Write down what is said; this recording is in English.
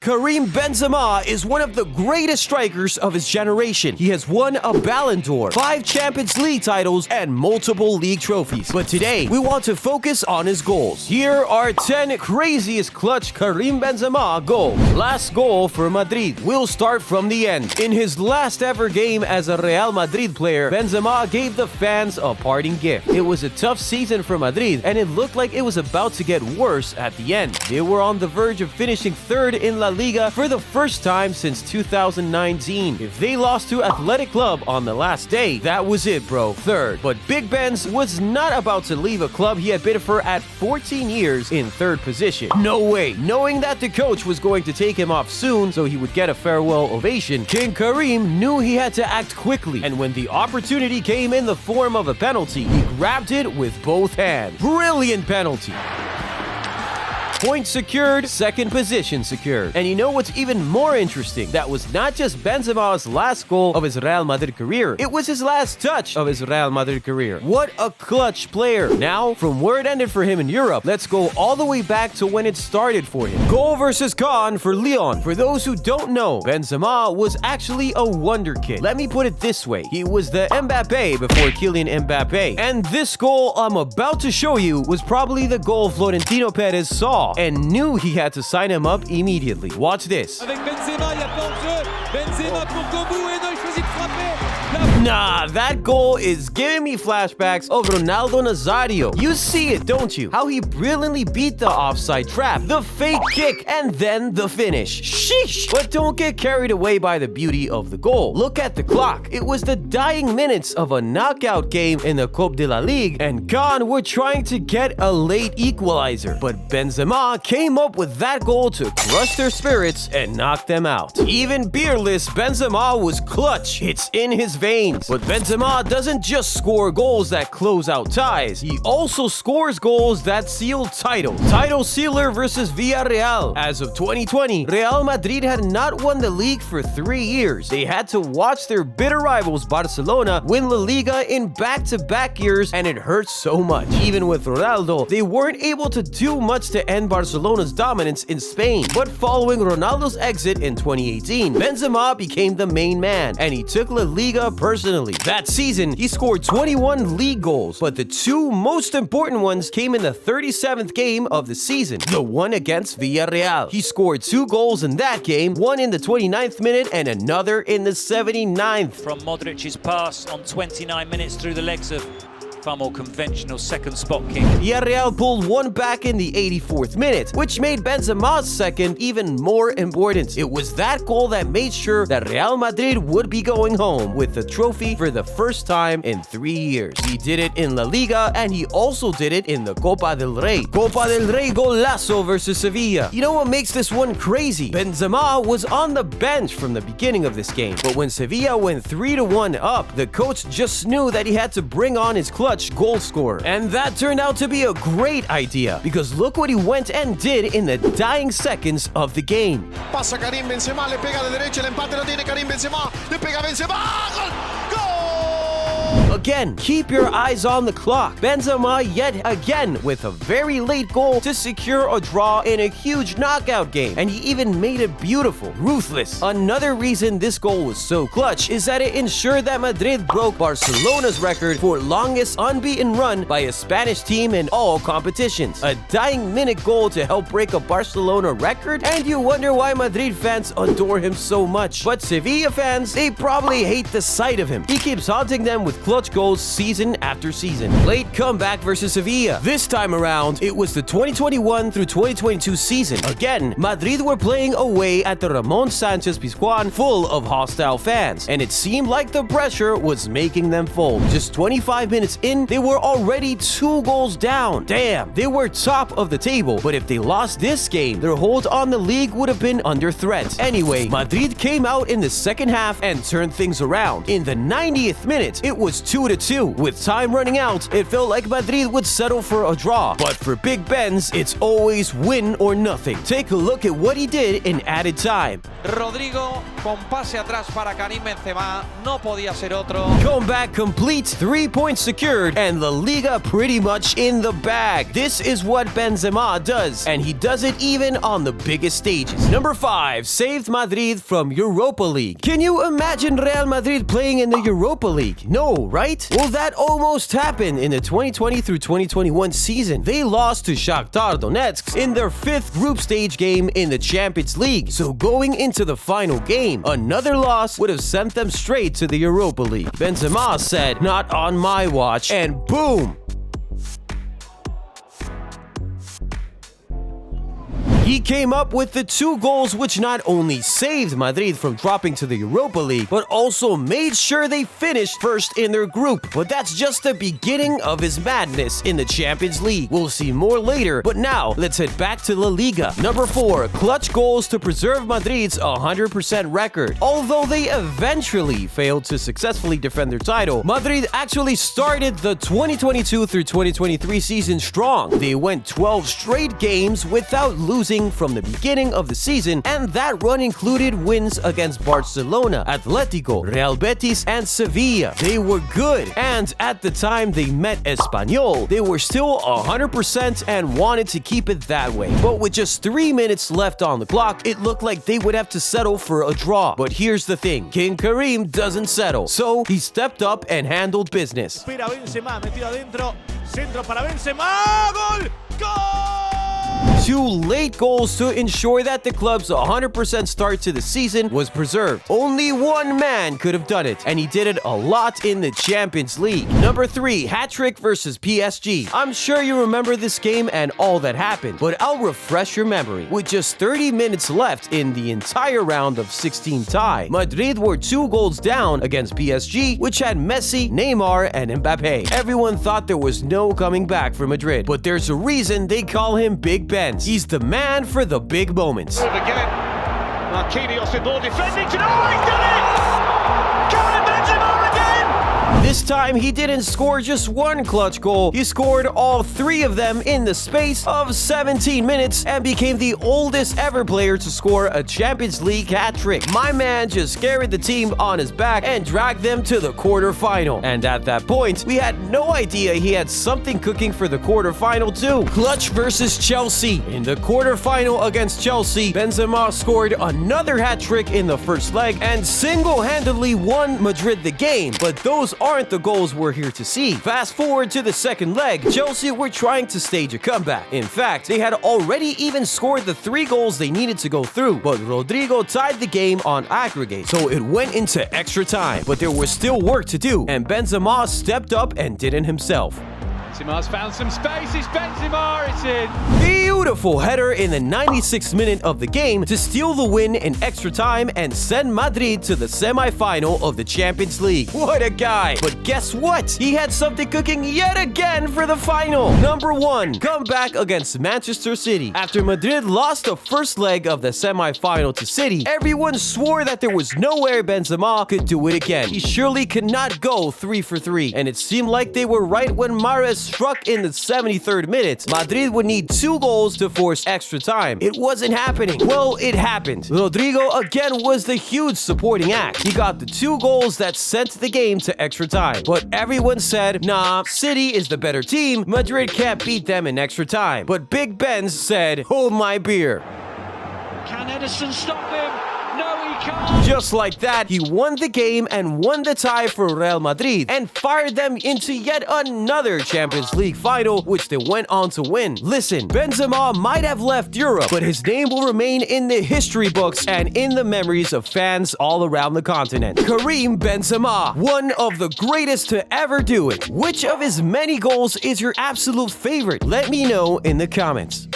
Karim Benzema is one of the greatest strikers of his generation. He has won a Ballon d'Or, 5 Champions League titles, and multiple league trophies. But today, we want to focus on his goals. Here are 10 craziest clutch Karim Benzema goals. Last goal for Madrid. We'll start from the end. In his last ever game as a Real Madrid player, Benzema gave the fans a parting gift. It was a tough season for Madrid, and it looked like it was about to get worse at the end. They were on the verge of finishing third in La Liga for the first time since 2019. If they lost to Athletic Club on the last day, that was it, bro. Third. But Big Benz was not about to leave a club he had been for at 14 years in third position. No way. Knowing that the coach was going to take him off soon so he would get a farewell ovation, King Karim knew he had to act quickly, and when the opportunity came in the form of a penalty, he grabbed it with both hands. Brilliant penalty. Point secured, second position secured. And you know what's even more interesting? That was not just Benzema's last goal of his Real Madrid career. It was his last touch of his Real Madrid career. What a clutch player. Now, from where it ended for him in Europe, let's go all the way back to when it started for him. Goal versus con for Lyon. For those who don't know, Benzema was actually a wonder kid. Let me put it this way. He was the Mbappe before Kylian Mbappe. And this goal I'm about to show you was probably the goal Florentino Perez saw and knew he had to sign him up immediately. Watch this. Avec Benzema, il y a pas hors-jeu. Benzema pour Kobu et non, il choisit de frapper. Nah, that goal is giving me flashbacks of Ronaldo Nazario. You see it, don't you? How he brilliantly beat the offside trap, the fake kick, and then the finish. Sheesh! But don't get carried away by the beauty of the goal. Look at the clock. It was the dying minutes of a knockout game in the Coupe de la Ligue, and Cannes were trying to get a late equalizer. But Benzema came up with that goal to crush their spirits and knock them out. Even beerless, Benzema was clutch. It's in his veins. But Benzema doesn't just score goals that close out ties. He also scores goals that seal titles. Title sealer versus Villarreal. As of 2020, Real Madrid had not won the league for 3 years. They had to watch their bitter rivals Barcelona win La Liga in back-to-back years, and it hurt so much. Even with Ronaldo, they weren't able to do much to end Barcelona's dominance in Spain. But following Ronaldo's exit in 2018, Benzema became the main man, and he took La Liga personally. That season, he scored 21 league goals, but the 2 most important ones came in the 37th game of the season, the one against Villarreal. He scored 2 goals in that game, one in the 29th minute and another in the 79th. From Modric's pass on 29 minutes through the legs of far more conventional second spot king. Villarreal pulled one back in the 84th minute, which made Benzema's second even more important. It was that goal that made sure that Real Madrid would be going home with the trophy for the first time in 3 years. He did it in La Liga, and he also did it in the Copa del Rey. Copa del Rey golazo versus Sevilla. You know what makes this one crazy? Benzema was on the bench from the beginning of this game, but when Sevilla went 3-1 up, the coach just knew that he had to bring on his clutch goal scorer. And that turned out to be a great idea, because look what he went and did in the dying seconds of the game. Pasa Karim Benzema, le pega de derecha, el empate lo tiene Karim Benzema, le pega Benzema, gol! Gol! Again, keep your eyes on the clock. Benzema yet again with a very late goal to secure a draw in a huge knockout game, and he even made it beautiful, ruthless. Another reason this goal was so clutch is that it ensured that Madrid broke Barcelona's record for longest unbeaten run by a Spanish team in all competitions. A dying minute goal to help break a Barcelona record, and you wonder why Madrid fans adore him so much. But Sevilla fans, they probably hate the sight of him. He keeps haunting them with clutch goals season after season. Late comeback versus Sevilla. This time around, it was the 2021 through 2022 season. Again, Madrid were playing away at the Ramon Sanchez Pizjuan full of hostile fans, and it seemed like the pressure was making them fold. Just 25 minutes in, they were already 2 goals down. Damn, they were top of the table, but if they lost this game, their hold on the league would have been under threat. Anyway, Madrid came out in the second half and turned things around. In the 90th minute, it was 2-2. With time running out, it felt like Madrid would settle for a draw. But for Big Benz, it's always win or nothing. Take a look at what he did in added time. Rodrigo con pase atrás para Karim Benzema, no podía ser otro. Comeback complete, 3 points secured, and La Liga pretty much in the bag. This is what Benzema does, and he does it even on the biggest stages. Number 5, saved Madrid from Europa League. Can you imagine Real Madrid playing in the Europa League? No, right? Well, that almost happened in the 2020 through 2021 season. They lost to Shakhtar Donetsk in their 5th group stage game in the Champions League. So going into the final game, another loss would have sent them straight to the Europa League. Benzema said, "Not on my watch," and boom! He came up with the 2 goals which not only saved Madrid from dropping to the Europa League, but also made sure they finished first in their group. But that's just the beginning of his madness in the Champions League. We'll see more later, but now let's head back to La Liga. Number 4, clutch goals to preserve Madrid's 100% record. Although they eventually failed to successfully defend their title, Madrid actually started the 2022 through 2023 season strong. They went 12 straight games without losing from the beginning of the season, and that run included wins against Barcelona, Atletico, Real Betis, and Sevilla. They were good, and at the time they met Espanyol, they were still 100% and wanted to keep it that way. But with just 3 minutes left on the clock, it looked like they would have to settle for a draw. But here's the thing, King Karim doesn't settle, so he stepped up and handled business. Espera Benzema, metido adentro, centro para Benzema, gol, gol! 2 late goals to ensure that the club's 100% start to the season was preserved. Only one man could have done it, and he did it a lot in the Champions League. Number 3, hat-trick versus PSG. I'm sure you remember this game and all that happened, but I'll refresh your memory. With just 30 minutes left in the entire round of 16 tie, Madrid were 2 goals down against PSG, which had Messi, Neymar, and Mbappe. Everyone thought there was no coming back for Madrid, but there's a reason they call him Big Ben. He's the man for the big moments. Again, Marquinhos in ball defending. Oh, he's done it! Karim Benzema again! This time, he didn't score just 1 clutch goal. He scored all 3 of them in the space of 17 minutes and became the oldest ever player to score a Champions League hat-trick. My man just carried the team on his back and dragged them to the quarterfinal. And at that point, we had no idea he had something cooking for the quarterfinal too. Clutch versus Chelsea. In the quarterfinal against Chelsea, Benzema scored another hat-trick in the first leg and single-handedly won Madrid the game. But those aren't the goals we're here to see. Fast forward to the second leg, Chelsea were trying to stage a comeback. In fact, they had already even scored the 3 goals they needed to go through, but Rodrigo tied the game on aggregate, so it went into extra time. But there was still work to do, and Benzema stepped up and did it himself. Benzema's found some space, it's Benzema, it's in! Beautiful header in the 96th minute of the game to steal the win in extra time and send Madrid to the semi-final of the Champions League. What a guy! But guess what? He had something cooking yet again for the final. Number 1, comeback against Manchester City. After Madrid lost the first leg of the semi-final to City, everyone swore that there was no way Benzema could do it again. He surely could not go 3 for 3, and it seemed like they were right when Mahrez struck in the 73rd minute. Madrid would need 2 goals to force extra time. It wasn't happening. Well, it happened. Rodrigo again was the huge supporting act. He got the 2 goals that sent the game to extra time. But everyone said, nah, City is the better team. Madrid can't beat them in extra time. But Big Ben said, hold my beer. Can Edison stop him? No, he can't. Just like that, he won the game and won the tie for Real Madrid and fired them into yet another Champions League final, which they went on to win. Listen, Benzema might have left Europe, but his name will remain in the history books and in the memories of fans all around the continent. Karim Benzema, one of the greatest to ever do it. Which of his many goals is your absolute favorite? Let me know in the comments.